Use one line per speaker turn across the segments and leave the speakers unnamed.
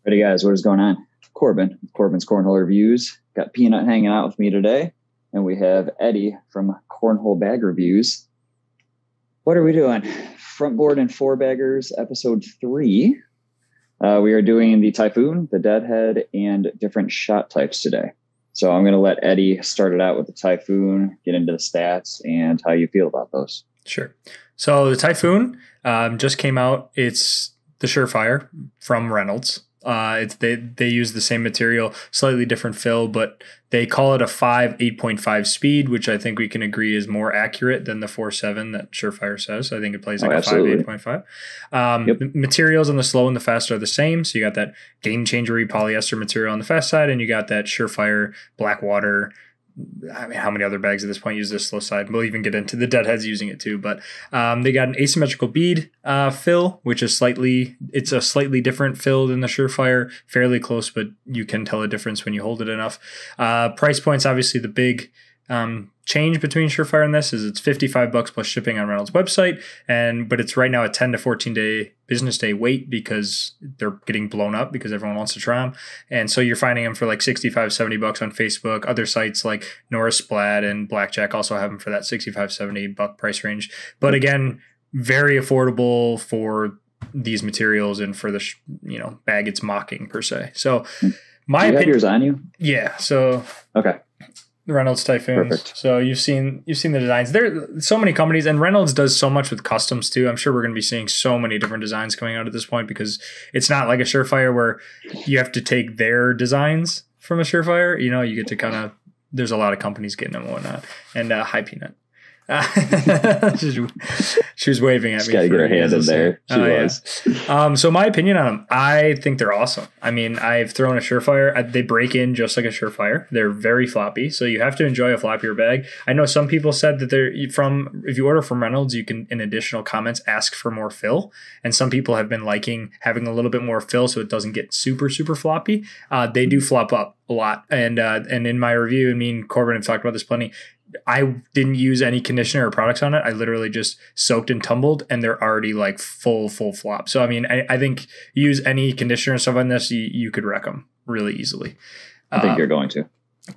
Ready, guys? What is going on? Corbin, Corbin's Cornhole Reviews. Got Peanut hanging out with me today, and we have Eddie from Cornhole Bag Reviews. What are we doing? Frontboard and Four Baggers, episode 3. We are doing the Typhoon, the Deadhead, and different shot types today. So I'm going to let Eddie start it out with the Typhoon, get into the stats, and how you feel about those.
Sure. So the Typhoon just came out. It's the Surefire from Reynolds. They use the same material, slightly different fill, but they call it a 8.5 speed, which I think we can agree is more accurate than the 4.7 that Surefire says. I think it plays like a 5, 8.5.
Yep.
The materials on the slow and the fast are the same. So you got that game changery polyester material on the fast side, and you got that Surefire black water. I mean, how many other bags at this point use this slow side? We'll even get into the Deadheads using it too. But they got an asymmetrical bead fill, which is it's a slightly different fill than the Surefire, fairly close, but you can tell a difference when you hold it enough. Price points, obviously the big change between Surefire and this is it's $55 plus shipping on Reynolds website, but it's right now a 10 to 14 day business day wait because they're getting blown up because everyone wants to try them. And so you're finding them for like $65, $70 on Facebook. Other sites like Norris Splat and Blackjack also have them for that $65, $70 price range. But again, very affordable for these materials and for the bag it's mocking per se. So my opinion,
have yours on you?
Yeah. So
okay.
Reynolds Typhoons.
Perfect.
So you've seen the designs. There are so many companies, and Reynolds does so much with customs too. I'm sure we're going to be seeing so many different designs coming out at this point because it's not like a Surefire where you have to take their designs from a Surefire. You get to kind of. There's a lot of companies getting them and whatnot. And hi, Peanut. She was waving at me.
Got to get her hand in there. She was.
Yeah. So my opinion on them, I think they're awesome. I mean, I've thrown a Surefire. They break in just like a Surefire. They're very floppy, so you have to enjoy a floppier bag. I know some people said that if you order from Reynolds, you can, in additional comments, ask for more fill. And some people have been liking having a little bit more fill so it doesn't get super, super floppy. They do flop up a lot. And in my review, and me and Corbin have talked about this plenty, I didn't use any conditioner or products on it. I literally just soaked and tumbled, and they're already like full flop. So, I mean, I think use any conditioner and stuff on this, you could wreck them really easily.
I think you're going to.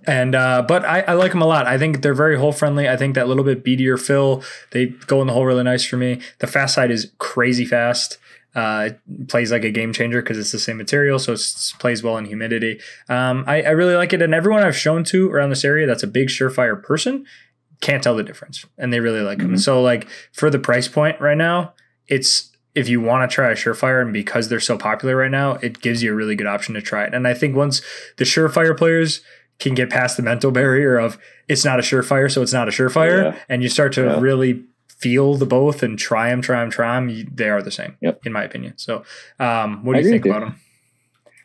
And but I like them a lot. I think they're very hole friendly. I think that little bit beadier fill, they go in the hole really nice for me. The fast side is crazy fast. It plays like a game changer because it's the same material, so it plays well in humidity. I really like it, and everyone I've shown to around this area that's a big Surefire person can't tell the difference, and they really like them. So, like for the price point right now, it's if you want to try a Surefire, and because they're so popular right now, it gives you a really good option to try it. And I think once the Surefire players can get past the mental barrier of it's not a Surefire, so it's not a Surefire, and you start to really feel the both and try them, they are the same, in my opinion. So what do you think about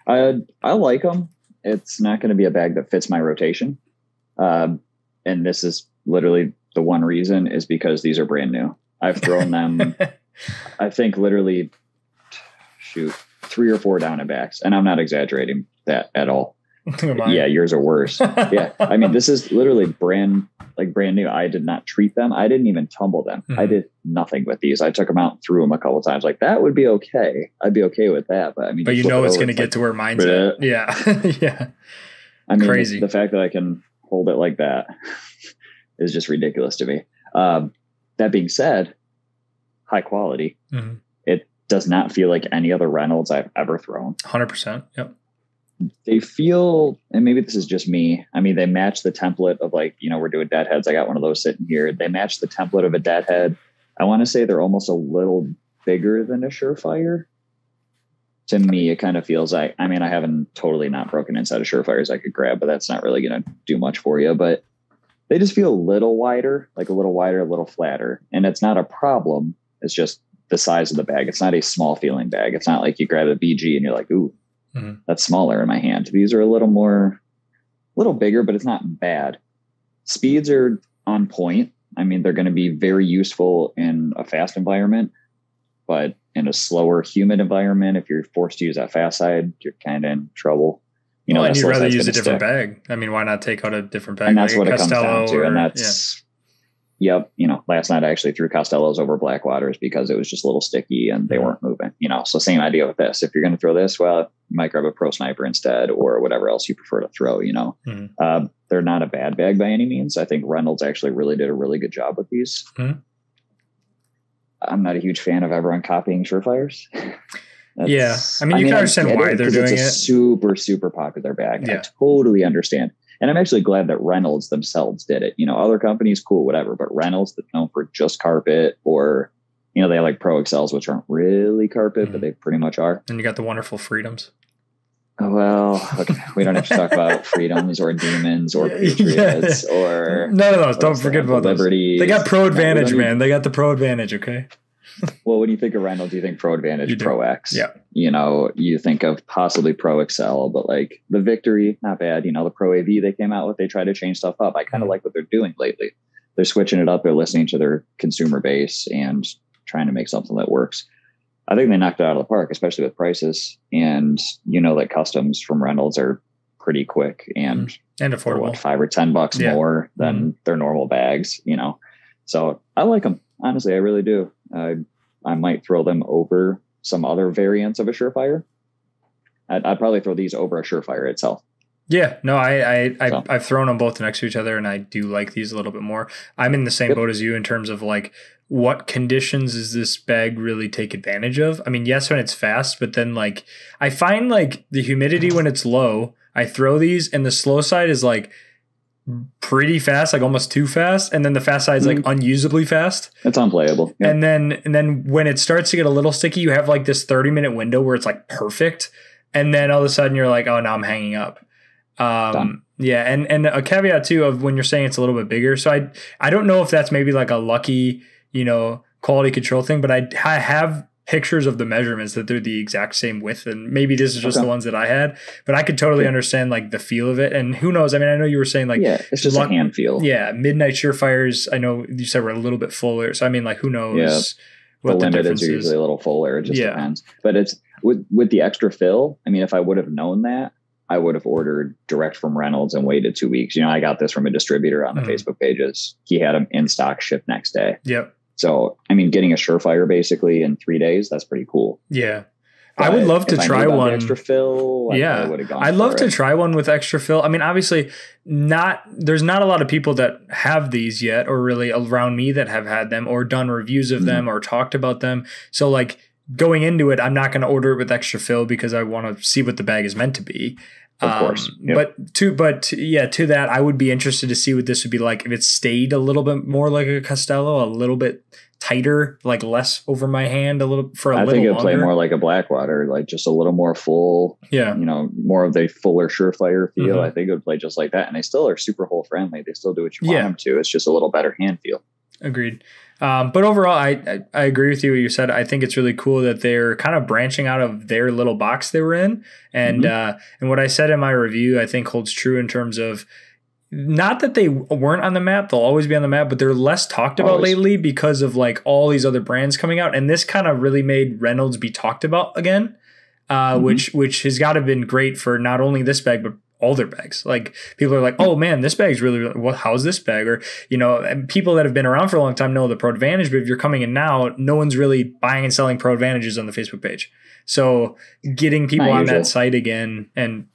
them?
I like them. It's not going to be a bag that fits my rotation. And this is literally the one reason is because these are brand new. I've thrown them, I think literally 3 or 4 down and backs. And I'm not exaggerating that at all. Yeah, yours are worse. Yeah. I mean, this is literally brand new. I did not treat them. I didn't even tumble them. I did nothing with these. I took them out and threw them a couple times. Like that would be okay. I'd be okay with that. But I mean,
it's going to get to where mine's at. Yeah. Yeah.
I mean,
crazy.
The fact that I can hold it like that is just ridiculous to me. That being said, high quality. It does not feel like any other Reynolds I've ever thrown.
100%. Yep.
They feel, and maybe this is just me, I mean, they match the template of we're doing Deadheads. I got one of those sitting here. They match the template of a Deadhead. I want to say they're almost a little bigger than a Surefire. To me, it kind of feels like, I mean, I haven't totally not broken inside of Surefires I could grab, but that's not really going to do much for you. But they just feel a little wider, a little flatter. And it's not a problem. It's just the size of the bag. It's not a small feeling bag. It's not like you grab a BG and you're like, ooh, that's smaller in my hand. These are a little bigger, but it's not bad. Speeds are on point. I mean, they're going to be very useful in a fast environment, but in a slower, humid environment, if you're forced to use that fast side, you're kind of in trouble.
And you'd rather use a different bag. I mean, why not take out a different bag?
And that's what it comes down to. And that's, yep. Last night I actually threw Costellos over Blackwaters because it was just a little sticky and they weren't moving, so same idea with this. If you're going to throw this, well, You might grab a Pro Sniper instead, or whatever else you prefer to throw, They're not a bad bag by any means. I think Reynolds actually really did a really good job with these.
Mm-hmm.
I'm not a huge fan of everyone copying Surefires.
Yeah. I mean, you can understand why they're doing
it's a super, super popular bag.
Yeah.
I totally understand. And I'm actually glad that Reynolds themselves did it. Other companies, cool, whatever. But Reynolds, that's known for just carpet, or, they have like Pro Excels, which aren't really carpet, but they pretty much are.
And you got the wonderful Freedoms.
Oh, well, okay. We don't have to talk about Freedoms or Demons or Patriots or...
None of those. Don't forget about
Liberties.
Those. They got Pro Advantage, man. They got the Pro Advantage, okay?
Well, when you think of Reynolds, you think Pro Advantage, Pro X.
Yeah.
You think of possibly Pro Excel, but like the Victory, not bad. The Pro AV they came out with, they try to change stuff up. I kind of like what they're doing lately. They're switching it up. They're listening to their consumer base and trying to make something that works. I think they knocked it out of the park, especially with prices. And that customs from Reynolds are pretty quick and
affordable.
$5 or $10 more than their normal bags, So I like them. Honestly, I really do. I might throw them over some other variants of a Surefire. I'd probably throw these over a Surefire itself.
Yeah, no, I've thrown them both next to each other, and I do like these a little bit more. I'm in the same boat as you in terms of like, what conditions does this bag really take advantage of? I mean, yes, when it's fast, but then like I find like the humidity when it's low, I throw these, and the slow side is like pretty fast, like almost too fast, and then the fast side is like unusably fast.
It's unplayable. Yep.
And then when it starts to get a little sticky, you have like this 30-minute window where it's like perfect, and then all of a sudden you're like, oh, now I'm hanging up. Yeah, and a caveat too of when you're saying it's a little bit bigger. So I don't know if that's maybe like a lucky quality control thing, but I have pictures of the measurements that they're the exact same width, and maybe this is just the ones that I had, but I could totally understand like the feel of it. And who knows? I mean, I know you were saying like,
it's just a hand feel.
Yeah, midnight Surefires, I know you said were a little bit fuller, so I mean, like, who knows what the difference is.
Usually a little fuller. It just depends. But it's with the extra fill. I mean, if I would have known that, I would have ordered direct from Reynolds and waited 2 weeks. I got this from a distributor on the Facebook pages. He had them in stock, shipped next day.
Yep.
So, I mean, getting a Surefire basically in 3 days, that's pretty cool.
Yeah. But I would love to try one.
Extra fill.
I'd love to try one with extra fill. I mean, obviously there's not a lot of people that have these yet, or really around me that have had them or done reviews of them or talked about them. So like going into it, I'm not going to order it with extra fill because I want to see what the bag is meant to be.
Of course. Yep.
But to that, I would be interested to see what this would be like if it stayed a little bit more like a Costello, a little bit tighter, like less over my hand, I think
it'd play more like a Blackwater, like just a little more full. Yeah, more of the fuller Surefire feel. Mm-hmm. I think it would play just like that, and they still are super hole friendly. They still do what you want them to. It's just a little better hand feel.
Agreed. But overall, I agree with you what you said. I think it's really cool that they're kind of branching out of their little box they were in. And and what I said in my review, I think holds true in terms of not that they weren't on the map. They'll always be on the map, but they're less talked about lately because of like all these other brands coming out. And this kind of really made Reynolds be talked about again, which has got to have been great for not only this bag, but all their bags. Like people are like, oh man, this bag's really, how's this bag? Or, and people that have been around for a long time know the Pro Advantage, but if you're coming in now, no one's really buying and selling Pro Advantages on the Facebook page. So getting people on that site again and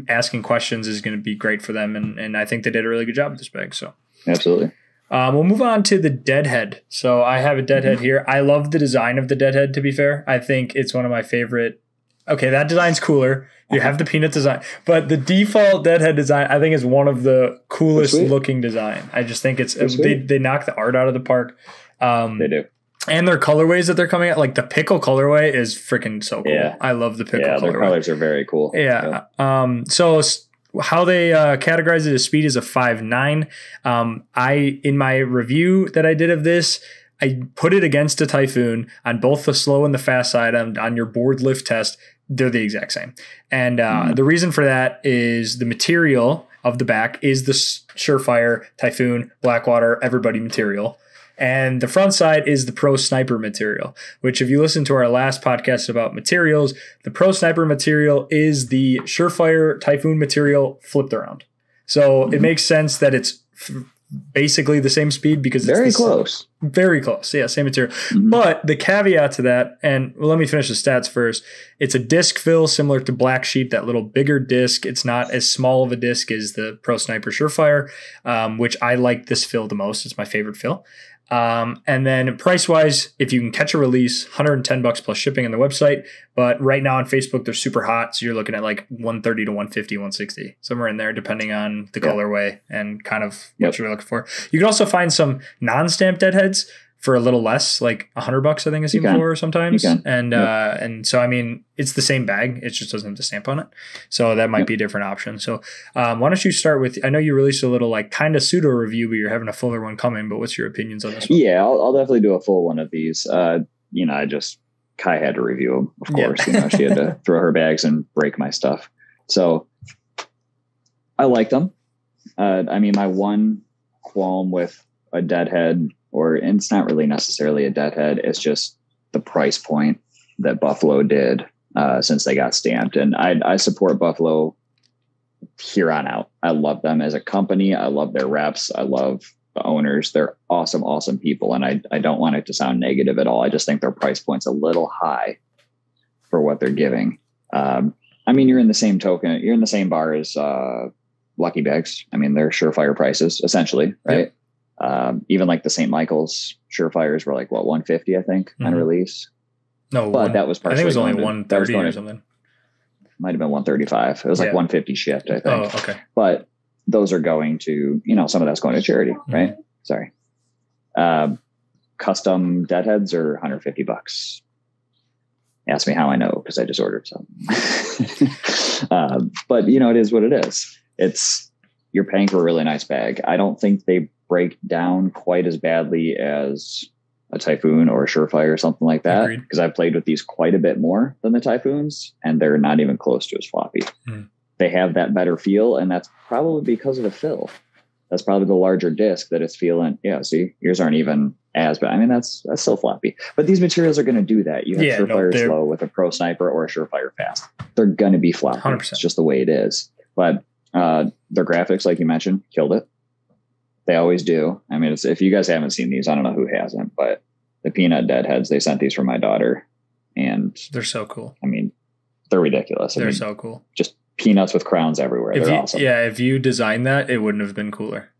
asking questions is going to be great for them. And I think they did a really good job with this bag. So
absolutely.
We'll move on to the Deadhead. So I have a Deadhead here. I love the design of the Deadhead, to be fair. I think it's one of my favorite. Okay, that design's cooler. You have the peanut design. But the default Deadhead design, I think, is one of the coolest looking design. I just think they knock the art out of the park. They do. And their colorways that they're coming at, like the pickle colorway is freaking so cool. Yeah. I love the pickle colorway.
Yeah, their colors are very cool.
Yeah. So how they categorize it as speed is a 5.9. In my review that I did of this, I put it against a Typhoon on both the slow and the fast side on your board lift test. They're the exact same. And the reason for that is the material of the back is the Surefire, Typhoon, Blackwater, everybody material. And the front side is the Pro Sniper material, which if you listen to our last podcast about materials, the Pro Sniper material is the Surefire Typhoon material flipped around. So it makes sense that it's basically the same speed because it's
very close.
Very close. Yeah, same material. But the caveat to that, and let me finish the stats first. It's a disc fill similar to Black Sheep, that little bigger disc. It's not as small of a disc as the Pro Sniper Surefire, which I like this fill the most. It's my favorite fill. And then price wise, if you can catch a release, $110 plus shipping on the website. But right now on Facebook, they're super hot. So you're looking at like 130 to 150, 160, somewhere in there, depending on the colorway and kind of what you're looking for. You can also find some non-stamped Deadheads for a little less, like $100, I think I've seen for sometimes. And so, I mean, it's the same bag. It just doesn't have the stamp on it. So that might be a different option. So why don't you start with, I know you released a little like kind of pseudo review, but you're having a fuller one coming, but what's your opinions on this one?
Yeah, I'll definitely do a full one of these. Kai had to review them, of course. She had to throw her bags and break my stuff. So I like them. I mean, my one qualm with a Deadhead, and it's not really necessarily a Deadhead, it's just the price point that Buffalo did since they got stamped. And I support Buffalo here on out. I love them as a company. I love their reps. I love the owners. They're awesome, awesome people. And I don't want it to sound negative at all. I just think their price point's a little high for what they're giving. I mean, you're in the same bar as Lucky Bags. I mean, they're Surefire prices essentially, right? Yep. Even like the St. Michael's Surefires were like, what, 150, I think, on release.
No,
but that was partially,
I think it was only 130 or something.
Might have been 135. It was like 150 shipped, I think.
Oh, okay.
But those are going to, some of that's going to charity, right? Sorry. Custom Deadheads are $150. Ask me how I know, because I just ordered some. But it is what it is. You're paying for a really nice bag. I don't think they break down quite as badly as a Typhoon or a Surefire or something like that, because I've played with these quite a bit more than the Typhoons, and they're not even close to as floppy. They have that better feel, and that's probably because of the fill. That's probably the larger disc that it's feeling. Yeah, see, yours aren't even as bad. I mean, that's still floppy. But these materials are going to do that. You have Surefire slow with a Pro Sniper or a Surefire fast. They're going to be floppy. 100%. It's just the way it is. But their graphics, like you mentioned, killed it. They always do. I mean, if you guys haven't seen these, I don't know who hasn't, but the Peanut Deadheads, they sent these for my daughter, and
they're so cool.
I mean, they're ridiculous.
They're so cool.
Just peanuts with crowns everywhere. They're awesome.
Yeah, if you designed that, it wouldn't have been cooler.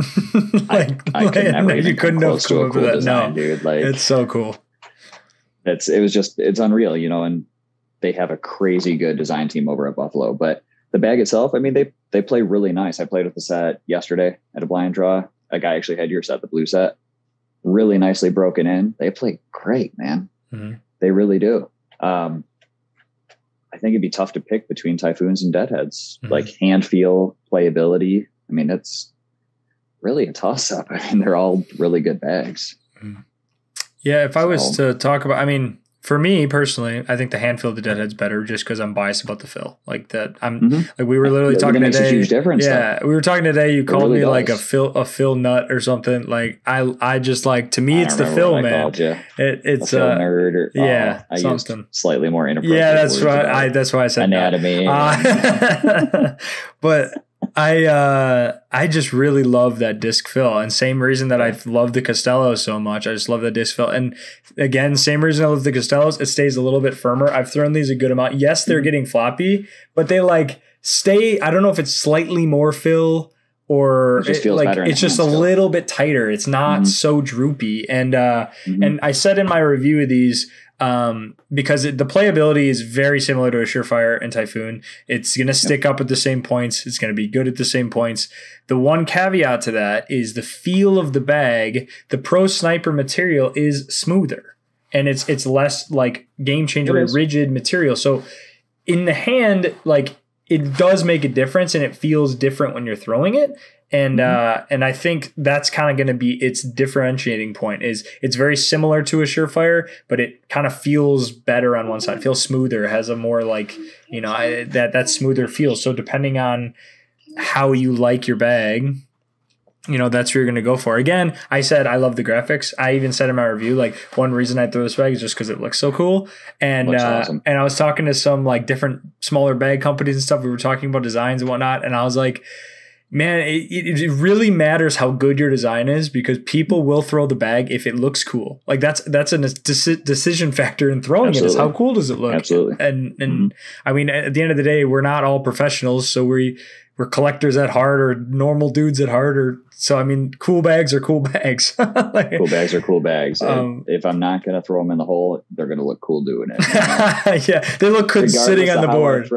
I could never even come close to a cool design, dude. Like,
it's so cool.
It's unreal, and they have a crazy good design team over at Buffalo, but the bag itself, I mean, they play really nice. I played with the set yesterday at a blind draw. A guy actually had your set, the blue set, really nicely broken in. They play great, man. They really do. I think it'd be tough to pick between Typhoons and Deadheads, like hand feel, playability. I mean, it's really a toss up. I mean, they're all really good bags.
Yeah. If I was to talk about, I mean, for me personally, I think the hand fill of the Deadhead's better, just because I'm biased about the fill. Like that, like we were literally talking today. Makes a huge difference. Yeah, we were talking today. You called me like a fill nut or something. Like I just like, to me, it's the fill, man. It's a
nerd or I
something
used slightly more inappropriate.
Yeah, that's right. That's why I said
anatomy.
But I just really love that disc fill, and same reason that I love the Costello so much. I just love that disc fill, and again, same reason I love the Costellos. It stays a little bit firmer. I've thrown these a good amount. Yes, they're getting floppy, but they stay. I don't know if it's slightly more fill or
it just feels better.
It's just a little bit tighter. It's not so droopy, and I said in my review of these. Because the playability is very similar to a Surefire and Typhoon. It's going to stick up at the same points. It's going to be good at the same points. The one caveat to that is the feel of the bag. The Pro Sniper material is smoother, and it's less like game changer rigid material. So in the hand, like, it does make a difference, and it feels different when you're throwing it. And I think that's kind of going to be its differentiating point. Is it's very similar to a Surefire, but it kind of feels better on one side. It feels smoother, has a more like, that smoother feel. So depending on how you like your bag, that's what you're going to go for. Again, I said I love the graphics. I even said in my review, like, one reason I throw this bag is just because it looks so cool. And awesome. And I was talking to some like different smaller bag companies and stuff. We were talking about designs and whatnot, and I was like, Man, it really matters how good your design is, because people will throw the bag if it looks cool. Like that's a decision factor in throwing
Absolutely.
it, is how cool does it look?
Absolutely.
And I mean, at the end of the day, we're not all professionals, so we're collectors at heart, or normal dudes at heart, or so. I mean, cool bags are cool bags. Like,
cool bags are cool bags. If I'm not going to throw them in the hole, they're going to look cool doing it.
Yeah, they look good sitting on the board.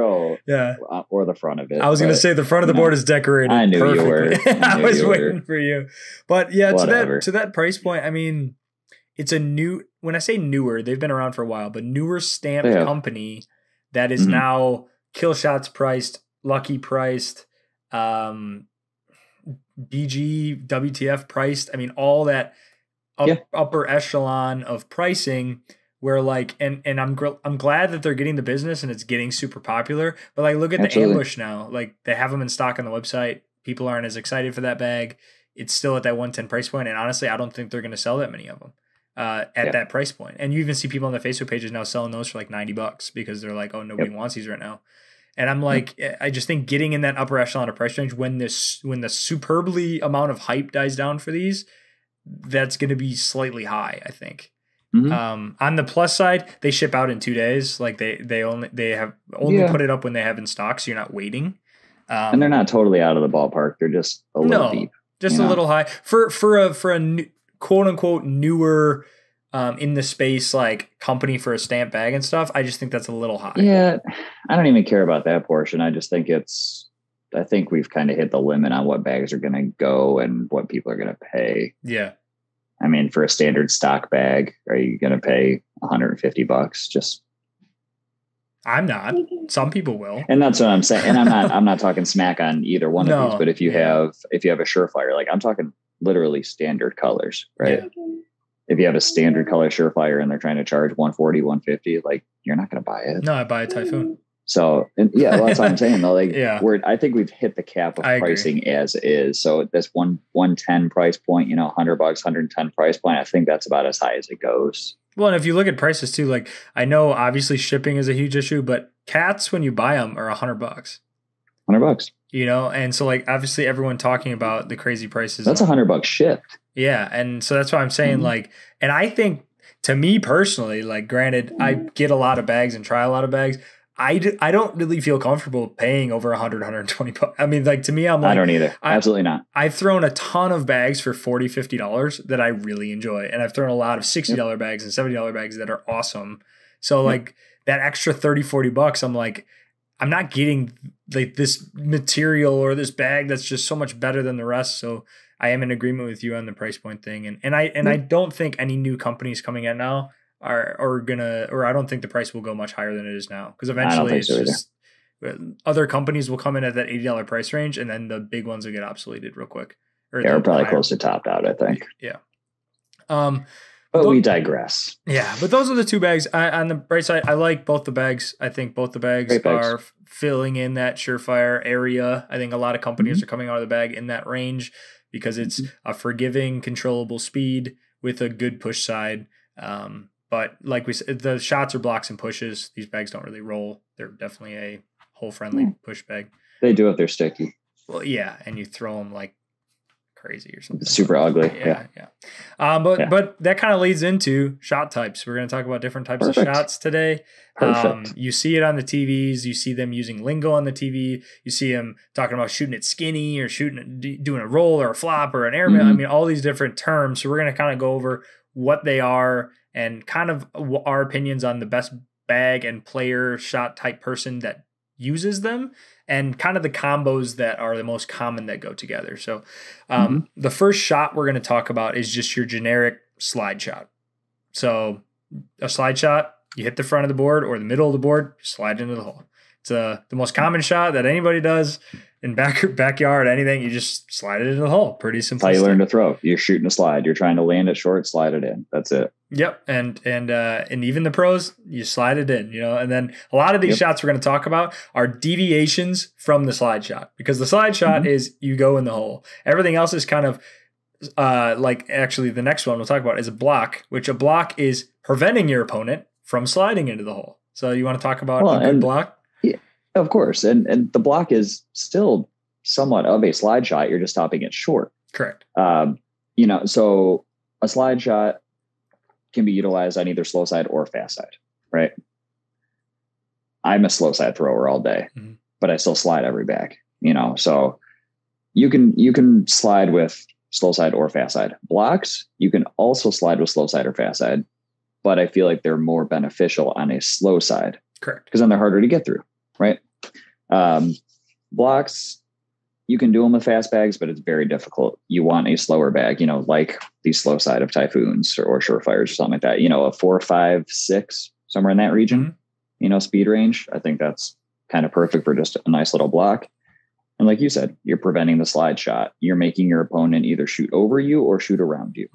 Yeah, or the front of it.
I was going to say the front of the board is decorated.
I knew
perfectly.
you were.
I was waiting for you. But yeah,
Whatever.
to that price point, I mean, it's a new. When I say newer, they've been around for a while, but newer stamped company that is now Kill Shots priced, Lucky priced, BG, WTF priced. I mean, all that upper echelon of pricing, where like, and I'm glad that they're getting the business and it's getting super popular. But like, look at the Ambush now. Like, they have them in stock on the website. People aren't as excited for that bag. It's still at that 110 price point, and honestly, I don't think they're going to sell that many of them at that price point. And you even see people on the Facebook pages now selling those for like $90 because they're like, oh, nobody wants these right now. And I'm like, I just think getting in that upper echelon of price range when the superbly amount of hype dies down for these, that's going to be slightly high, I think. On the plus side, they ship out in 2 days. Like they have only put it up when they have in stock, so you're not waiting.
And they're not totally out of the ballpark. They're just a little deep.
Just a little high for a new, quote unquote newer in the space like company for a stamp bag and stuff. I just think that's a little high. Yeah,
I don't even care about that portion. I just think I think we've kind of hit the limit on what bags are going to go and what people are going to pay.
Yeah.
I mean, for a standard stock bag, are you going to pay $150? Just,
I'm not. Some people will,
and that's what I'm saying. And I'm not talking smack on either one of these. But if you have a Surefire, like I'm talking literally standard colors, right? Yeah. If you have a standard color Surefire and they're trying to charge $140, $150, like you're not going to buy it.
No, I buy a Typhoon.
So that's what I'm saying though. Like, I think we've hit the cap of pricing as is. So this 110 price point, $100, 110 price point, I think that's about as high as it goes.
Well, and if you look at prices too, like I know obviously shipping is a huge issue, but cats when you buy them are $100.
$100.
And so like obviously everyone talking about the crazy prices.
That's $100 shipped.
Yeah, and so that's why I'm saying like, and I think to me personally, like granted, I get a lot of bags and try a lot of bags. I don't really feel comfortable paying over 100, 120 bucks. I mean, like to me, I'm like,
I don't either. Absolutely not.
I've thrown a ton of bags for $40, $50 that I really enjoy. And I've thrown a lot of $60 bags and $70 bags that are awesome. So like that extra 30, 40 bucks, I'm like, I'm not getting like this material or this bag that's just so much better than the rest. So I am in agreement with you on the price point thing. And I don't think any new companies coming in now are gonna, or I don't think the price will go much higher than it is now, because eventually it's just other companies will come in at that $80 price range, and then the big ones will get obsoleted real quick.
They're probably close to topped out, I think.
Yeah.
But we digress.
Yeah, but those are the two bags. On the bright side, I like both the bags. I think both the bags are filling in that Surefire area. I think a lot of companies are coming out of the bag in that range because it's a forgiving, controllable speed with a good push side. But like we said, the shots are blocks and pushes. These bags don't really roll. They're definitely a hole-friendly push bag.
They do if they're sticky.
Well, yeah, and you throw them like crazy or something.
Super ugly.
Yeah. But that kind of leads into shot types. We're going to talk about different types of shots today.
Perfect.
You see it on the TVs. You see them using lingo on the TV. You see them talking about shooting it skinny or doing a roll or a flop or an airmail. I mean, all these different terms. So we're going to kind of go over what they are and kind of our opinions on the best bag and player shot type person that uses them, and kind of the combos that are the most common that go together. So the first shot we're going to talk about is just your generic slide shot. So a slide shot, you hit the front of the board or the middle of the board, slide into the hole. It's the most common shot that anybody does in backyard, anything. You just slide it into the hole. Pretty simple.
How you learn to throw. You're shooting a slide. You're trying to land it short, slide it in. That's it.
Yep. And even the pros, you slide it in, and then a lot of these shots we're going to talk about are deviations from the slide shot, because the slide shot is you go in the hole. Everything else is kind of like, actually the next one we'll talk about is a block, which a block is preventing your opponent from sliding into the hole. So you want to talk about a good block?
Yeah, of course. And the block is still somewhat of a slide shot. You're just stopping it short.
Correct.
So a slide shot can be utilized on either slow side or fast side, right? I'm a slow side thrower all day, but I still slide every bag, so you can slide with slow side or fast side. Blocks, you can also slide with slow side or fast side, but I feel like they're more beneficial on a slow side.
Correct.
Because then they're harder to get through, right? Blocks, you can do them with fast bags, but it's very difficult. You want a slower bag, like the slow side of Typhoons or Surefires or something like that, a 4, 5, 6, somewhere in that region, speed range. I think that's kind of perfect for just a nice little block. And like you said, you're preventing the slide shot. You're making your opponent either shoot over you or shoot around you.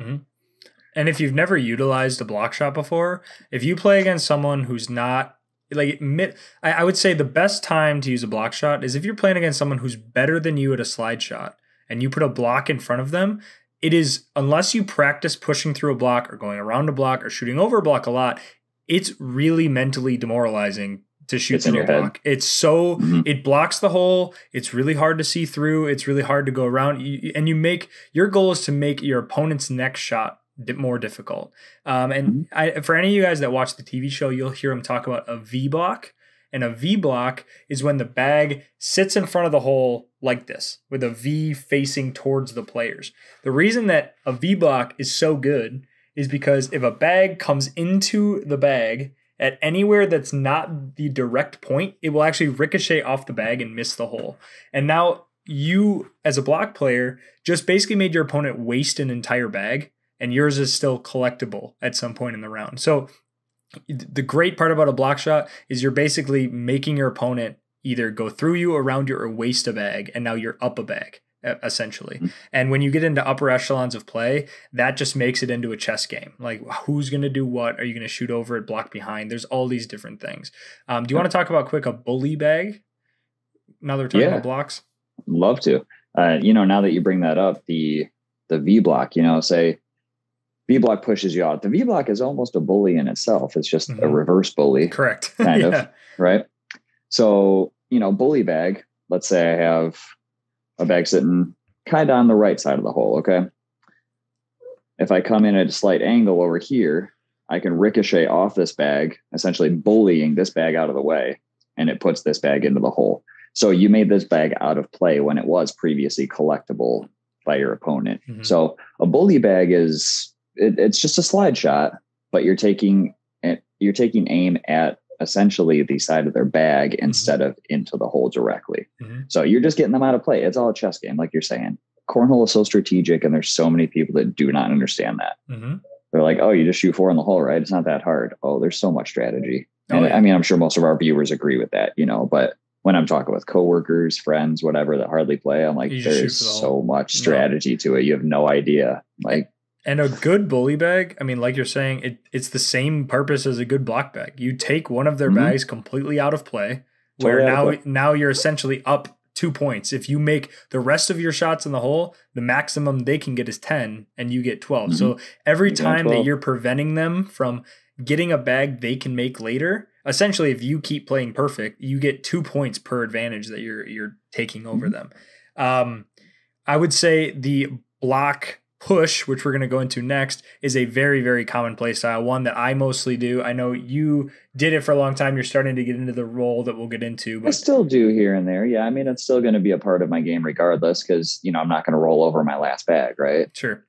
And if you've never utilized a block shot before, if you play against someone who's not I would say the best time to use a block shot is if you're playing against someone who's better than you at a slide shot and you put a block in front of them. It is, unless you practice pushing through a block or going around a block or shooting over a block a lot, it's really mentally demoralizing to shoot through a block. It's so, it blocks the hole. It's really hard to see through. It's really hard to go around. And your goal is to make your opponent's next shot more difficult. For any of you guys that watch the TV show, you'll hear them talk about a V block. And a V block is when the bag sits in front of the hole like this, with a V facing towards the players. The reason that a V block is so good is because if a bag comes into the bag at anywhere that's not the direct point, it will actually ricochet off the bag and miss the hole. And now you, as a block player, just basically made your opponent waste an entire bag, and yours is still collectible at some point in the round. So the great part about a block shot is you're basically making your opponent either go through you, around you, or waste a bag, and now you're up a bag, essentially. And when you get into upper echelons of play, that just makes it into a chess game. Like, who's going to do what? Are you going to shoot over it, block behind? There's all these different things. Do you want to talk about quick a bully bag? Now that we're talking about blocks?
Love to. Now that you bring that up, the V block, say V block pushes you out. The V block is almost a bully in itself. It's just a reverse bully.
Correct.
Kind of, right? So, bully bag, let's say I have a bag sitting kind of on the right side of the hole, okay? If I come in at a slight angle over here, I can ricochet off this bag, essentially bullying this bag out of the way, and it puts this bag into the hole. So you made this bag out of play when it was previously collectible by your opponent. So a bully bag it's just a slide shot, but you're taking aim at essentially the side of their bag instead of into the hole directly. So you're just getting them out of play. It's all a chess game, like you're saying. Cornhole is so strategic, and there's so many people that do not understand that. They're like, oh, you just shoot 4 in the hole, right? It's not that hard. Oh, there's so much strategy. I mean, I'm sure most of our viewers agree with that, but when I'm talking with coworkers, friends, whatever, that hardly play, I'm like, there's so much strategy to it. You have no idea.
And a good bully bag, I mean, like you're saying, it's the same purpose as a good block bag. You take one of their bags completely out of play, where now you're essentially up 2 points. If you make the rest of your shots in the hole, the maximum they can get is 10, and you get 12. So every time that you're preventing them from getting a bag they can make later, essentially, if you keep playing perfect, you get 2 points per advantage that you're taking over them. I would say the block push, which we're going to go into next, is a very, very common play style, one that I mostly do. I know you did it for a long time. You're starting to get into the role that we'll get into. But
I still do here and there. Yeah, I mean, it's still going to be a part of my game regardless, because, I'm not going to roll over my last bag, right?
Sure.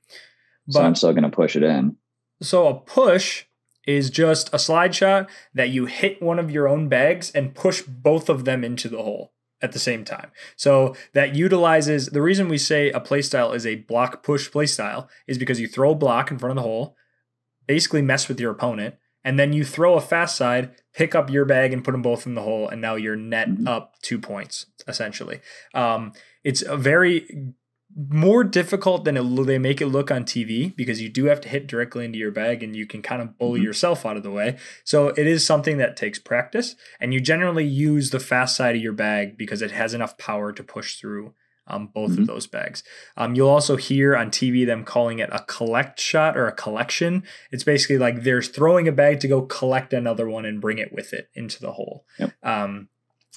So I'm still going to push it in.
So a push is just a slide shot that you hit one of your own bags and push both of them into the hole at the same time. So that utilizes, the reason we say a playstyle is a block push playstyle is because you throw a block in front of the hole, basically mess with your opponent, and then you throw a fast side, pick up your bag and put them both in the hole, and now you're net up 2 points, essentially. It's a very more difficult than they make it look on TV, because you do have to hit directly into your bag and you can kind of bully yourself out of the way. So it is something that takes practice, and you generally use the fast side of your bag because it has enough power to push through both of those bags. You'll also hear on TV them calling it a collect shot or a collection. It's basically like they're throwing a bag to go collect another one and bring it with it into the hole.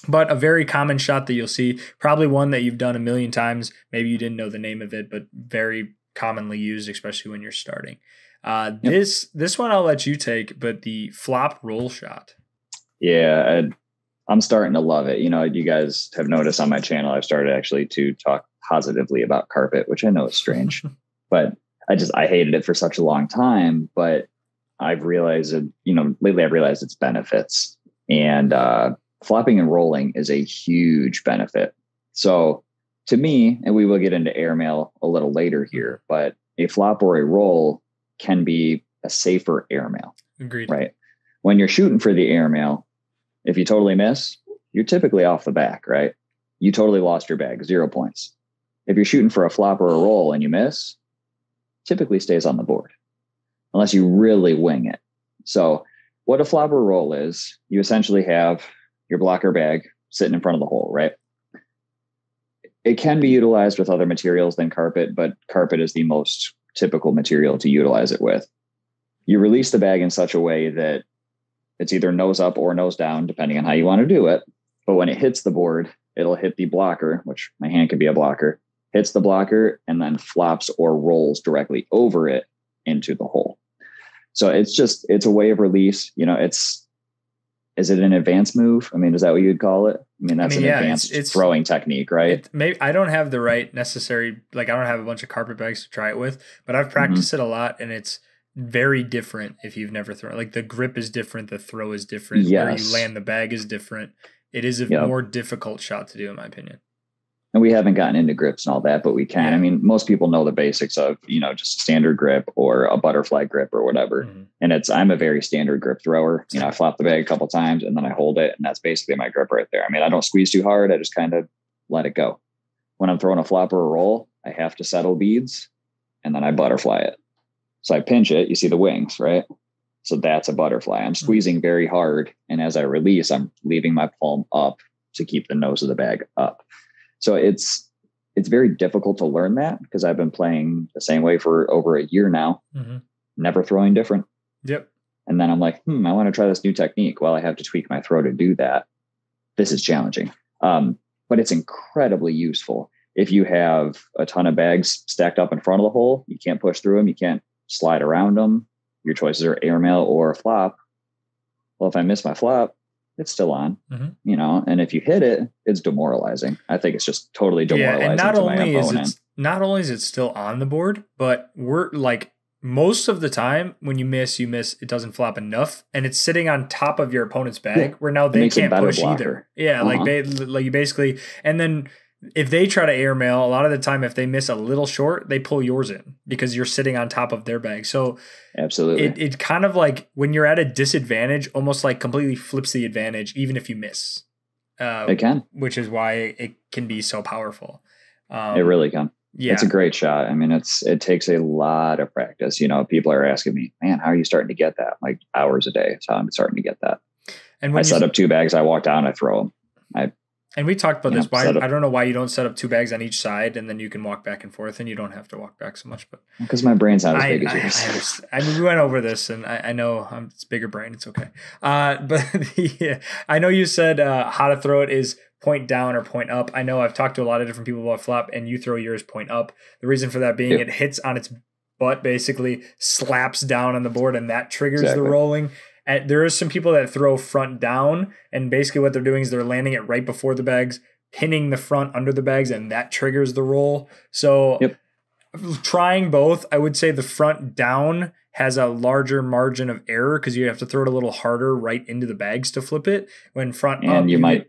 But a very common shot that you'll see, probably one that you've done a million times. Maybe you didn't know the name of it, but very commonly used, especially when you're starting. This one I'll let you take, but the flop roll shot.
Yeah, I'm starting to love it. You guys have noticed on my channel, I've started actually to talk positively about carpet, which I know is strange, but I hated it for such a long time. But I've realized that, lately I've realized its benefits, and flopping and rolling is a huge benefit. So to me, and we will get into airmail a little later here, but a flop or a roll can be a safer airmail.
Agreed.
Right. When you're shooting for the airmail, if you totally miss, you're typically off the back, right? You totally lost your bag, 0 points. If you're shooting for a flop or a roll and you miss, typically stays on the board, unless you really wing it. So what a flop or roll is, you essentially have your blocker bag sitting in front of the hole, right? It can be utilized with other materials than carpet, but carpet is the most typical material to utilize it with. You release the bag in such a way that it's either nose up or nose down, depending on how you want to do it. But when it hits the board, it'll hit the blocker, which my hand could be a blocker, hits the blocker and then flops or rolls directly over it into the hole. So it's a way of release. Is it an advanced move? I mean, is that what you'd call it? I mean, that's an advanced throwing technique, right?
Maybe I don't have the right necessary, I don't have a bunch of carpet bags to try it with, but I've practiced it a lot, and it's very different if you've never thrown. Like, the grip is different, the throw is different, where you land the bag is different. It is a more difficult shot to do, in my opinion.
And we haven't gotten into grips and all that, but we can. I mean, most people know the basics of, just a standard grip or a butterfly grip or whatever. Mm-hmm. And I'm a very standard grip thrower. I flop the bag a couple times and then I hold it, and that's basically my grip right there. I mean, I don't squeeze too hard. I just kind of let it go. When I'm throwing a flop or a roll, I have to settle beads and then I butterfly it. So I pinch it, you see the wings, right? So that's a butterfly. I'm squeezing very hard. And as I release, I'm leaving my palm up to keep the nose of the bag up. So it's very difficult to learn that, because I've been playing the same way for over a year now, never throwing different.
Yep.
And then I'm like, I want to try this new technique. Well, I have to tweak my throw to do that. This is challenging. But it's incredibly useful. If you have a ton of bags stacked up in front of the hole, you can't push through them. You can't slide around them. Your choices are airmail or a flop. Well, if I miss my flop, it's still on, and if you hit it, it's demoralizing. I think it's just totally demoralizing.
And
to my opponent.
Not only is it still on the board, but we're like, most of the time when you miss, it doesn't flop enough, and it's sitting on top of your opponent's bag where now they can't push either. Yeah. Like you basically, and then if they try to airmail, a lot of the time, if they miss a little short, they pull yours in because you're sitting on top of their bag. So
absolutely,
it kind of like, when you're at a disadvantage, almost like completely flips the advantage, even if you miss.
It can,
which is why it can be so powerful.
It really can.
Yeah,
it's a great shot. I mean, it takes a lot of practice. People are asking me, man, how are you starting to get that? Like, hours a day. That's how I'm starting to get that. And when I set up 2 bags, I walk down, I throw them.
And we talked about this. Why I don't know why you don't set up 2 bags on each side, and then you can walk back and forth, and you don't have to walk back so much. But
because my brain's not as big as yours.
I mean, we went over this, and I know it's bigger brain. It's okay. But I know you said how to throw it is point down or point up. I know I've talked to a lot of different people about flop, and you throw yours point up. The reason for that being it hits on its butt, basically slaps down on the board, and that triggers the rolling. And there is some people that throw front down, and basically what they're doing is they're landing it right before the bags, pinning the front under the bags, and that triggers the roll. So trying both, I would say the front down has a larger margin of error because you have to throw it a little harder right into the bags to flip it. When front up, you might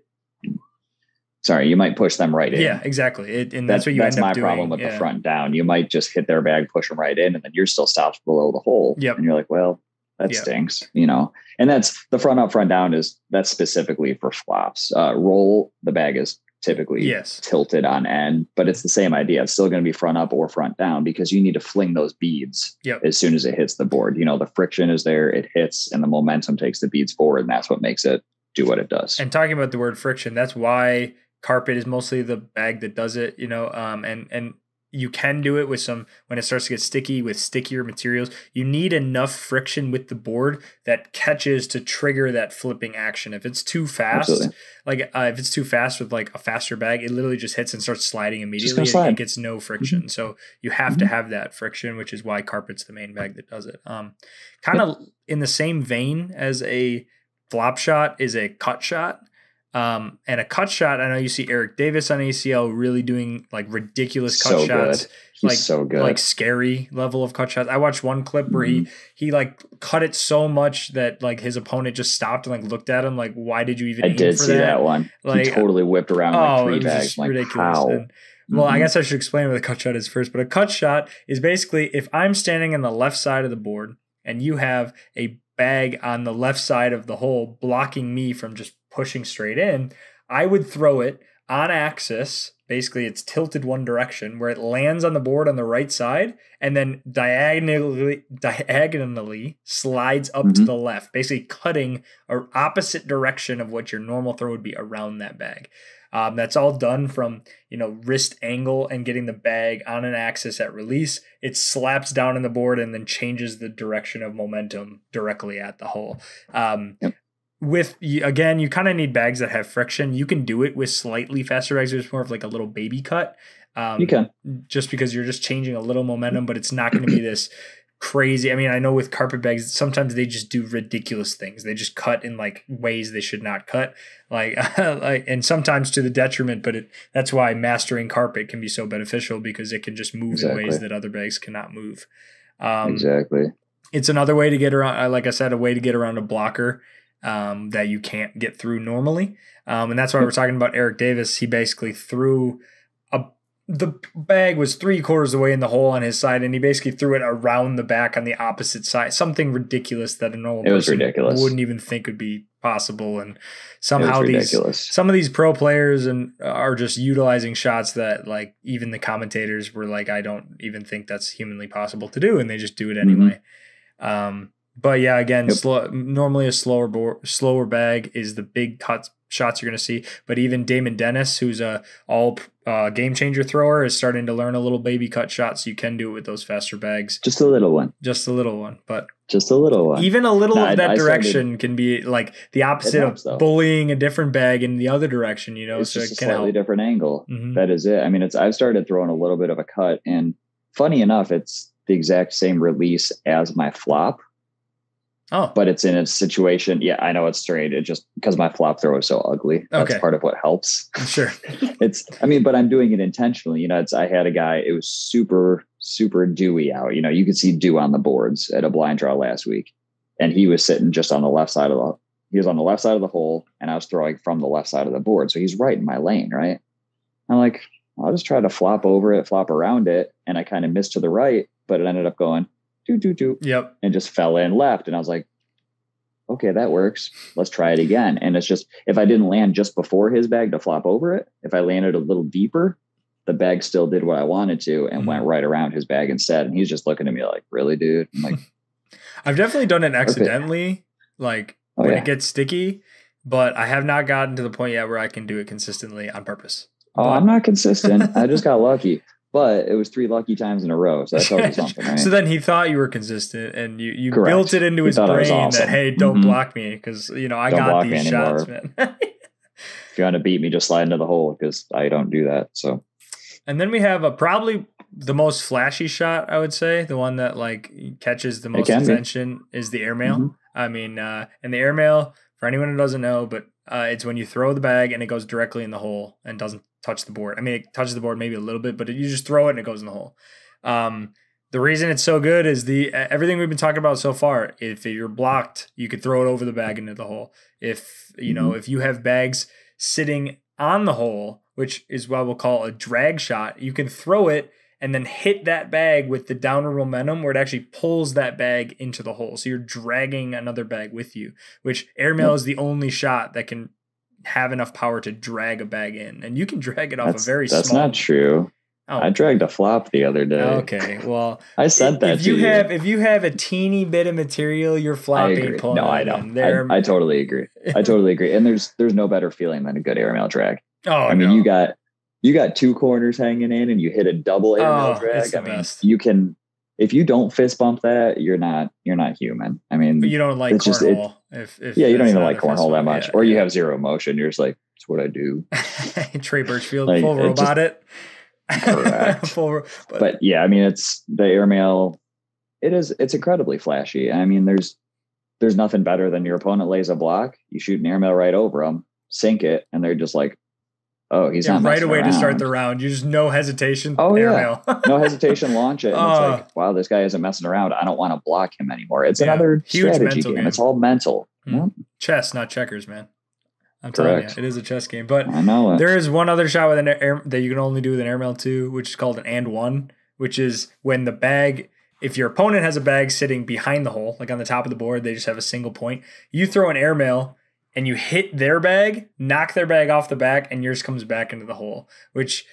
push them right in. Yeah, exactly. That's what you end up doing. That's my problem
with the front down. You might just hit their bag, push them right in, and then you're still stopped below the hole.
Yep.
And you're like, well, that stinks, and that's the front up, front down that's specifically for flops. Roll, the bag is typically tilted on end, but it's the same idea. It's still going to be front up or front down because you need to fling those beads as soon as it hits the board. The friction is there, it hits, and the momentum takes the beads forward, and that's what makes it do what it does.
And talking about the word friction, that's why carpet is mostly the bag that does it, and you can do it with some, when it starts to get sticky with stickier materials, you need enough friction with the board that catches to trigger that flipping action. If it's too fast, if it's too fast with like a faster bag, it literally just hits and starts sliding immediately. It gets no friction. So you have to have that friction, which is why carpet's the main bag that does it. Kind of in the same vein as a flop shot is a cut shot. And a cut shot, I know you see Eric Davis on ACL really doing like ridiculous cut shots.
He's so good.
Like scary level of cut shots. I watched one clip where he like cut it so much that like his opponent just stopped and like looked at him like, why did you even aim for that?
I did see that one. Like, he totally whipped around like 3 bags. Like,
ridiculous.
how?
And, well, I guess I should explain what a cut shot is first. But a cut shot is basically if I'm standing on the left side of the board and you have a bag on the left side of the hole blocking me from just pushing straight in, I would throw it on axis. Basically, it's tilted one direction where it lands on the board on the right side and then diagonally slides up to the left, basically cutting an opposite direction of what your normal throw would be around that bag. That's all done from, wrist angle and getting the bag on an axis at release. It slaps down in the board and then changes the direction of momentum directly at the hole. Again, you kind of need bags that have friction. You can do it with slightly faster bags. It's more of like a little baby cut.
You can.
Just because you're just changing a little momentum, but it's not going to be this crazy. I mean, I know with carpet bags, sometimes they just do ridiculous things. They just cut in like ways they should not cut, and sometimes to the detriment. But that's why mastering carpet can be so beneficial because it can just move in ways that other bags cannot move.
Exactly.
It's another way to get around. Like I said, a way to get around a blocker that you can't get through normally. And that's why we're talking about Eric Davis. He basically threw the bag was 3/4 the way in the hole on his side, and he basically threw it around the back on the opposite side. Something ridiculous that a normal person wouldn't even think would be possible. And somehow some of these pro players are just utilizing shots that like even the commentators were like, I don't even think that's humanly possible to do, and they just do it anyway. But yeah, again, normally a slower bag is the big cut shots you're going to see. But even Damon Dennis, who's a all game changer thrower, is starting to learn a little baby cut shot, so you can do it with those faster bags.
Just a little one.
But
just a little one.
Even a little of that direction can be like the opposite of bullying a different bag in the other direction.
It's
so
just
it
a slightly different angle. That is it. I mean, I've started throwing a little bit of a cut, and funny enough, it's the exact same release as my flop.
Oh,
but it's in a situation. Yeah, I know it's strange. It just because my flop throw is so ugly. That's part of what helps.
Sure.
But I'm doing it intentionally. I had a guy, it was super, super dewy out. You could see dew on the boards at a blind draw last week. And he was sitting just on the left side of the hole, and I was throwing from the left side of the board. So he's right in my lane, right? I'm like, I'll just try to flop around it. And I kind of missed to the right, but it ended up going do.
Yep.
And just fell in left. And I was like, okay, that works. Let's try it again. And it's just, if I didn't land just before his bag to flop over it, if I landed a little deeper, the bag still did what I wanted to and went right around his bag instead. And he's just looking at me like, really, dude? I'm like,
I've definitely done it accidentally, when it gets sticky, but I have not gotten to the point yet where I can do it consistently on purpose.
I'm not consistent. I just got lucky. But it was 3 lucky times in a row. So that tells you something, right?
So then he thought you were consistent, and you built it into his brain that, hey, don't block me because, I got these shots, man.
If you want to beat me, just slide into the hole because I don't do that. So,
and then we have probably the most flashy shot, I would say. The one that catches the most attention is the airmail. I mean, and the airmail, for anyone who doesn't know, but it's when you throw the bag and it goes directly in the hole and doesn't touch the board. I mean, it touches the board maybe a little bit, but you just throw it and it goes in the hole. The reason it's so good is everything we've been talking about so far. If you're blocked, you could throw it over the bag into the hole. If if you have bags sitting on the hole, which is what we'll call a drag shot, you can throw it and then hit that bag with the downward momentum where it actually pulls that bag into the hole. So you're dragging another bag with you, which airmail is the only shot that can have enough power to drag a bag in, and you can drag it off a very small.
That's not true.
Oh.
I dragged a flop the other day.
Okay, well,
I said that to you.
If you have a teeny bit of material, your flop ain't pulling.
No, I know. I totally agree. And there's no better feeling than a good airmail drag.
Oh,
I mean, you got you got two corners hanging in and you hit a double airmail drag. I mean,
best.
you can, if you don't fist bump that, you're not human. I mean,
but you don't like cornhole.
Yeah, you don't even like cornhole that much, or you have zero motion. You're just like, it's what I do.
Trey Birchfield, like, full robot it.
Correct. But yeah, I mean, it's the airmail. It's incredibly flashy. I mean, there's nothing better than your opponent lays a block, you shoot an airmail right over them, sink it, and they're just like, oh, he's not
right away
around.
To start the round. You just no hesitation.
Oh
airmail.
Yeah, no hesitation, launch it. And it's like, wow, this guy isn't messing around. I don't want to block him anymore. It's another huge strategy game. It's all mental.
Mm-hmm. Chess, not checkers, man. I'm telling you, it is a chess game. But
I know it.
There is one other shot with an air that you can only do with an airmail too, which is called an and one, which is when the bag, if your opponent has a bag sitting behind the hole, like on the top of the board, they just have a single point. You throw an airmail and you hit their bag, knock their bag off the back, and yours comes back into the hole, which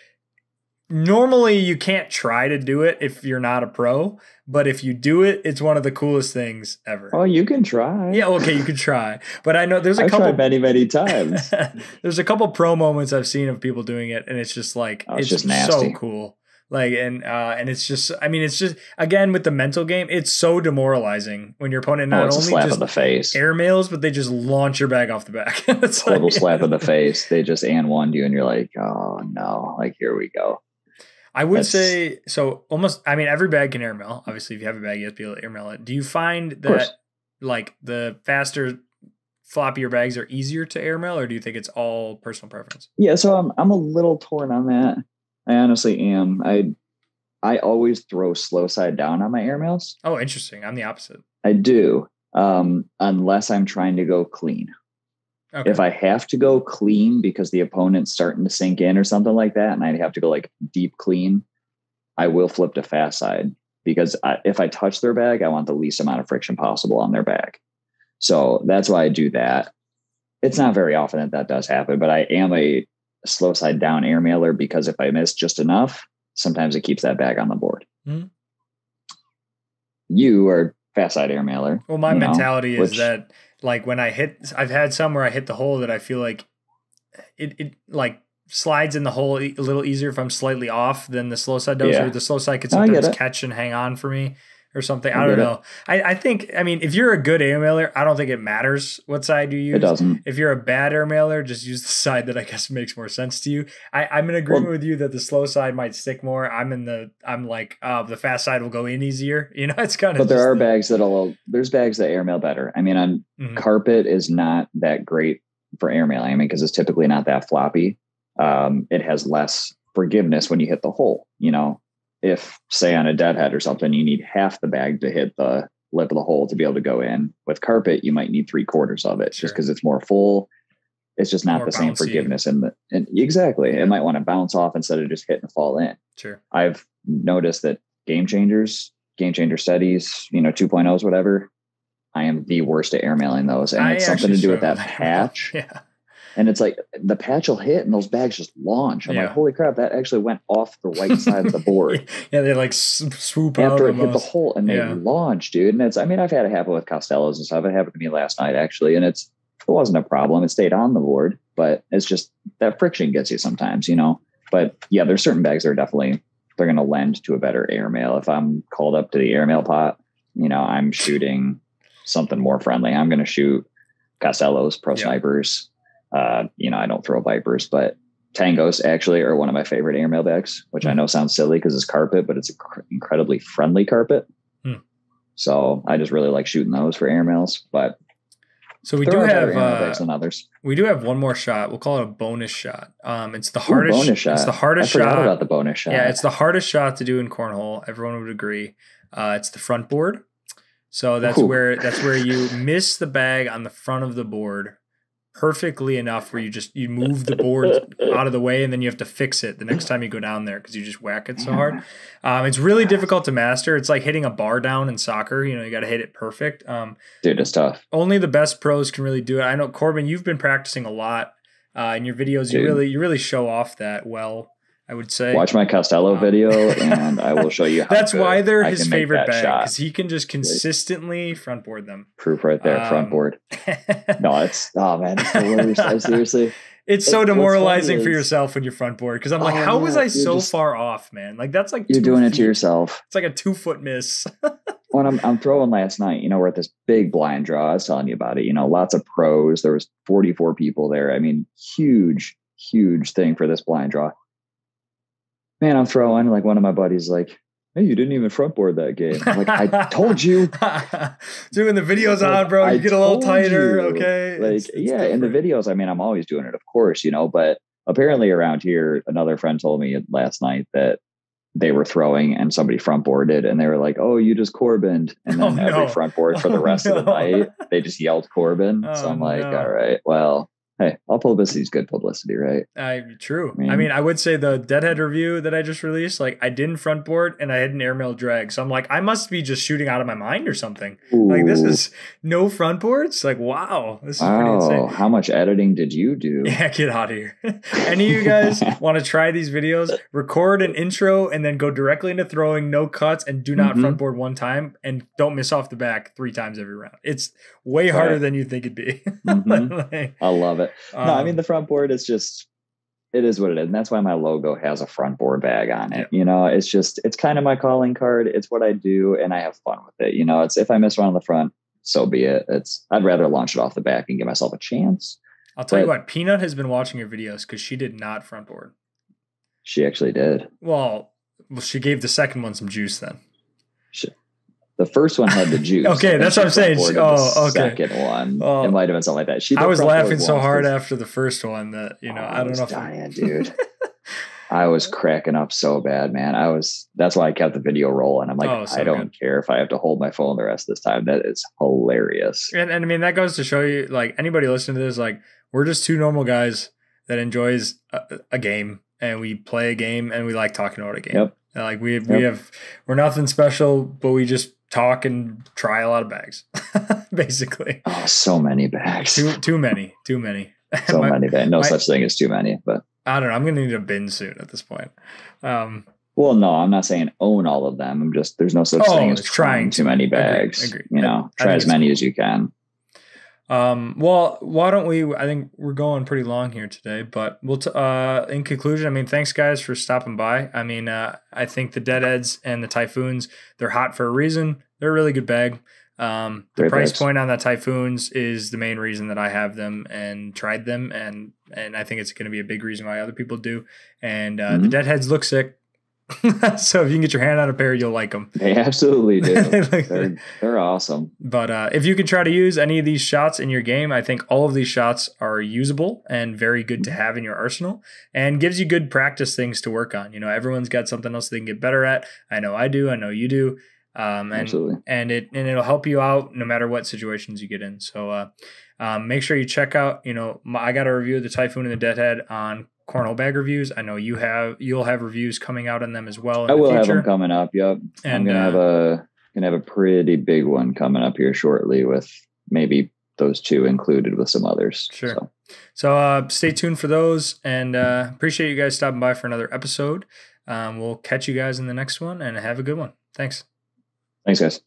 normally you can't try to do it if you're not a pro, but if you do it, it's one of the coolest things ever.
Oh, you can try.
Yeah, okay, you can try. But I know there's a couple
tried many times.
There's a couple pro moments I've seen of people doing it, and it's just like it's just so cool. Like and it's just, I mean, it's just, again, with the mental game, it's so demoralizing when your opponent not only
slap
just
in the face
airmails, but they just launch your bag off the back. It's
total slap in the face. They just and one you, and you're like, oh no, like here we go.
I would say so. Almost, I mean, every bag can airmail. Obviously, if you have a bag, you have to be able to airmail it. Do you find that like the faster, floppier bags are easier to airmail, or do you think it's all personal preference?
Yeah, so I'm a little torn on that. I honestly am. I always throw slow side down on my airmails.
Oh, interesting. I'm the opposite.
I do, unless I'm trying to go clean. Okay. If I have to go clean because the opponent's starting to sink in or something like that, and I have to go like deep clean, I will flip to fast side because if I touch their bag, I want the least amount of friction possible on their bag. So that's why I do that. It's not very often that does happen, but I am a slow side down airmailer because if I miss just enough, sometimes it keeps that bag on the board. Mm-hmm. You are fast side airmailer.
Well, my mentality is that like when I've had some where I hit the hole that I feel like it like slides in the hole a little easier if I'm slightly off than the slow side does, or the slow side could sometimes catch and hang on for me or something. I don't know. I think, I mean, if you're a good airmailer, I don't think it matters what side you use.
It doesn't.
If you're a bad airmailer, just use the side that I guess makes more sense to you. I'm in agreement with you that the slow side might stick more. I'm like, the fast side will go in easier. You know, it's kind of.
But there are bags there's bags that airmail better. I mean, on carpet is not that great for airmailing. I mean, because it's typically not that floppy. It has less forgiveness when you hit the hole, you know. If, say, on a Deadhead or something, you need half the bag to hit the lip of the hole to be able to go in. With carpet, you might need 3/4 of it just because it's more full. It's just not the same forgiveness. And exactly, it might want to bounce off instead of just hit and fall in.
Sure.
I've noticed that game changer studies, 2.0s, whatever, I am the worst at airmailing those. And it's something to do with that patch.
Yeah.
And it's like the patch will hit and those bags just launch. I'm like, holy crap, that actually went off the right side of the board.
Yeah, they like swoop out
after it hit the hole and they launch, dude. And I've had it happen with Costellos and stuff. It happened to me last night, actually. And it wasn't a problem. It stayed on the board, but it's just that friction gets you sometimes, But yeah, there's certain bags that are definitely, they're going to lend to a better airmail. If I'm called up to the airmail pot, I'm shooting something more friendly. I'm going to shoot Costellos, Pro Snipers. I don't throw Vipers, but Tangos actually are one of my favorite airmail bags, which I know sounds silly because it's carpet, but it's an incredibly friendly carpet. So I just really like shooting those for airmails. But
so we do have one more shot. We'll call it a bonus shot. It's the hardest.
Bonus shot.
It's the hardest
I forgot about the bonus shot.
Yeah, it's the hardest shot to do in cornhole. Everyone would agree. It's the front board. So that's where you miss the bag on the front of the board perfectly enough where you move the board out of the way and then you have to fix it the next time you go down there because you just whack it so hard. It's really difficult to master. It's like hitting a bar down in soccer. You got to hit it perfect.
Dude, it's tough.
Only the best pros can really do it. I know, Corbin, you've been practicing a lot in your videos. Dude. You really show off that well, I would say.
Watch my Costello video and I will show you how
that's why they're his favorite bag, because he can just consistently front board them.
Proof right there, front board. No, it's the worst. Seriously.
It's so
what's funny
demoralizing for
is-
yourself when you're front board because I'm like,
Oh,
how was
yeah,
I
you're
so
just-
far off, man? Like that's like
You're
2
doing it to
feet.
yourself.
It's like a 2-foot miss.
When I'm throwing last night, we're at this big blind draw. I was telling you about it. Lots of pros. There was 44 people there. I mean, huge thing for this blind draw. Man, I'm throwing, like, one of my buddies like, hey, you didn't even front board that game. I'm like, I told you.
Doing the videos on, bro. You get a little tighter, okay?
Like, in the videos, I mean, I'm always doing it, of course, but apparently around here, another friend told me last night that they were throwing and somebody front boarded and they were like, oh, you just Corbined. And then every front board for the rest of the night, they just yelled Corbin. So I'm like, all right, well, hey, all publicity is good publicity, right?
True. I mean, I would say the Deadhead review that I just released, like I didn't front board and I had an airmail drag. So I'm like, I must be just shooting out of my mind or something.
Ooh.
Like this is no front boards. Like, wow, this is pretty insane.
How much editing did you do?
Yeah, get out of here. Any of you guys want to try these videos, record an intro and then go directly into throwing, no cuts, and do not front board one time and don't miss off the back 3 times every round. It's way harder than you think it'd be.
Like, I love it. No, I mean, the front board is just, it is what it is. And that's why my logo has a front board bag on it. It's kind of my calling card. It's what I do. And I have fun with it. It's, if I miss one on the front, so be it. I'd rather launch it off the back and give myself a chance.
I'll tell you what, Peanut has been watching your videos because she did not front board.
She actually did.
Well, she gave the second one some juice then.
The first one had the juice.
Okay, that's what I'm saying.
Okay. Second one, it might have been something like that.
I was laughing so hard after the first one that I don't know.
Dying, dude. I was cracking up so bad, man. That's why I kept the video rolling. I'm like, I don't care if I have to hold my phone the rest of this time. That is hilarious.
And I mean, that goes to show you, like, anybody listening to this, like, we're just 2 normal guys that enjoys a game, and we play a game, and we like talking about a game.
Yep.
Like we're nothing special, but we just talk and try a lot of bags, basically.
Oh, so many bags.
Too many.
So many bags. No such thing as too many, but
I don't know. I'm going to need a bin soon at this point.
Well, no, I'm not saying own all of them. I'm just, there's no such thing as trying too many bags.
Agreed.
Try as many as you can.
Well, why don't we, I think we're going pretty long here today, but we'll, in conclusion, I mean, thanks guys for stopping by. I mean, I think the Deadheads and the Typhoons, they're hot for a reason. They're a really good bag. The price point on the Typhoons is the main reason that I have them and tried them. And I think it's going to be a big reason why other people do. And, the Deadheads look sick. So if you can get your hand on a pair, you'll like them.
They absolutely do. They're awesome.
But if you can try to use any of these shots in your game, I think all of these shots are usable and very good to have in your arsenal and gives you good practice things to work on. Everyone's got something else they can get better at. I know I do. I know you do.
Absolutely.
And it'll help you out no matter what situations you get in. So make sure you check out, I got a review of the Typhoon and the Deadhead on Cornhole bag reviews. I know you'll have reviews coming out on them as well.
I will have them coming up. Yep. And I'm gonna have a pretty big one coming up here shortly with maybe those 2 included with some others.
Sure. So stay tuned for those, and appreciate you guys stopping by for another episode. We'll catch you guys in the next one, and have a good one. Thanks.
Thanks, guys.